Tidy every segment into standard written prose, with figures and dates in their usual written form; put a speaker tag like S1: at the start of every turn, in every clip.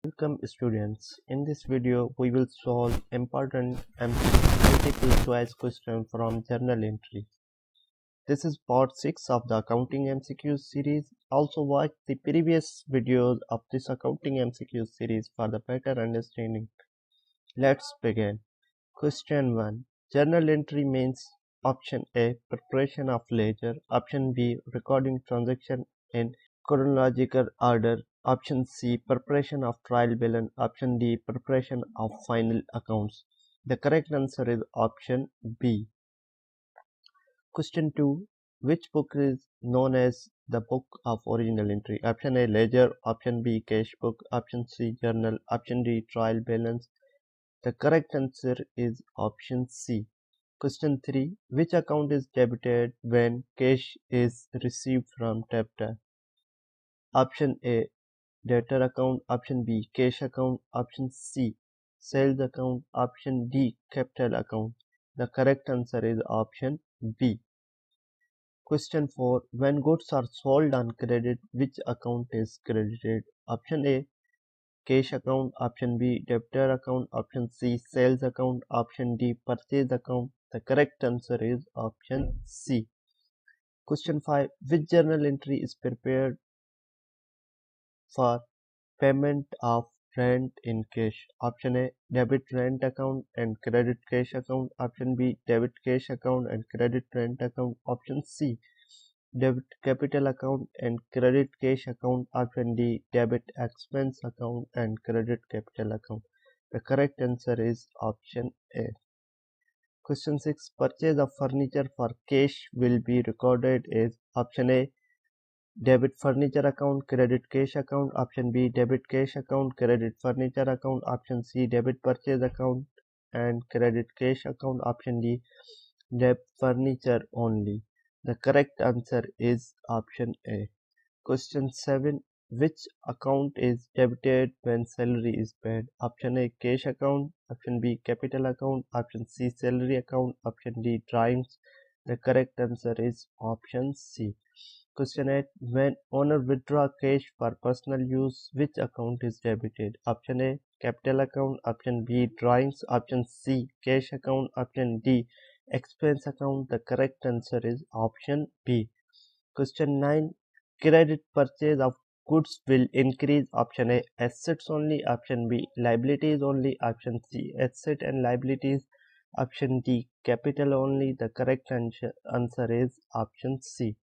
S1: Welcome students. In this video, we will solve important multiple choice question from journal entry. This is part 6 of the accounting MCQs series. Also watch the previous videos of this accounting MCQs series for the better understanding. Let's begin. Question 1. Journal entry means option A. Preparation of ledger. Option B. Recording transaction in chronological order. Option C. Preparation of trial balance. Option D. Preparation of final accounts. The correct answer is option B. Question 2. Which book is known as the book of original entry? Option A. Ledger. Option B. Cash book. Option C. Journal. Option D. Trial balance. The correct answer is option C. Question 3. Which account is debited when cash is received from debtor? Option A. Debtor account. Option B. Cash account. Option C. Sales account. Option D. Capital account. The correct answer is option B. Question 4. When goods are sold on credit, which account is credited? Option A. Cash account. Option B. Debtor account. Option C. Sales account. Option D. Purchase account. The correct answer is option C. Question 5. Which journal entry is prepared for payment of rent in cash? Option A. Debit rent account and credit cash account. Option B. Debit cash account and credit rent account. Option C. Debit capital account and credit cash account. Option D. Debit expense account and credit capital account. The correct answer is option A. Question 6. Purchase of furniture for cash will be recorded as option A. Debit furniture account, credit cash account. Option B. Debit cash account, credit furniture account. Option C. Debit purchase account and credit cash account. Option D. Debit furniture only. The correct answer is option A. Question 7. Which account is debited when salary is paid? Option A. Cash account. Option B. Capital account. Option C. Salary account. Option D. Drawings. The correct answer is option C. Question 8. When owner withdraw cash for personal use, which account is debited? Option A. Capital account. Option B. Drawings. Option C. Cash account. Option D. Expense account. The correct answer is option B. Question 9. Credit purchase of goods will increase. Option A. Assets only. Option B. Liabilities only. Option C. Asset and liabilities. Option D. Capital only. The correct answer is option C.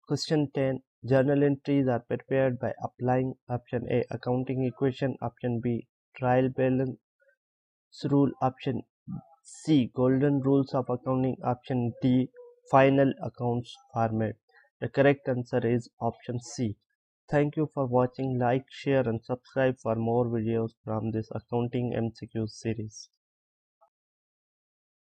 S1: Question 10. Journal entries are prepared by applying option A. Accounting equation. Option B. Trial balance rule. Option C. Golden rules of accounting. Option D. Final accounts format. The correct answer is option C. Thank you for watching. Like, share and subscribe for more videos from this accounting MCQ series.